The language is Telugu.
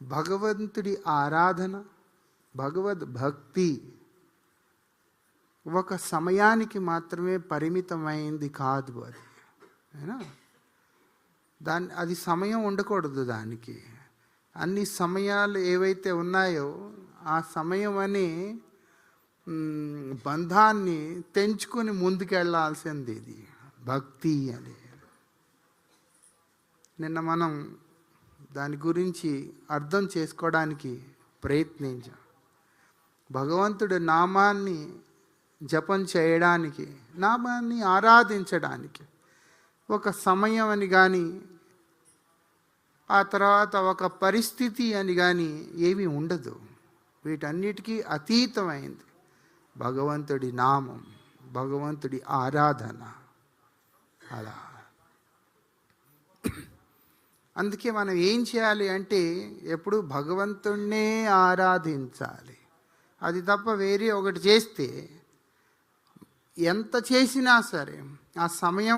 భగవంతుడి ఆరాధన, భగవద్ భక్తి ఒక సమయానికి మాత్రమే పరిమితమైంది కాదు. అది అయినా అది సమయం ఉండకూడదు. దానికి అన్ని సమయాలు ఏవైతే ఉన్నాయో ఆ సమయం అని బంధాన్ని తెంచుకొని ముందుకెళ్లాల్సింది ఇది భక్తి అని. నిన్న మనం దాని గురించి అర్థం చేసుకోవడానికి ప్రయత్నించాం. భగవంతుడి నామాన్ని జపం చేయడానికి, నామాన్ని ఆరాధించడానికి ఒక సమయం అని కానీ, ఆ తర్వాత ఒక పరిస్థితి అని కానీ ఏమీ ఉండదు. వీటన్నిటికీ అతీతమైంది భగవంతుడి నామం, భగవంతుడి ఆరాధన. అలా అందుకే మనం ఏం చేయాలి అంటే ఎప్పుడు భగవంతుణ్ణే ఆరాధించాలి. అది తప్ప వేరే ఒకటి చేస్తే ఎంత చేసినా సరే ఆ సమయం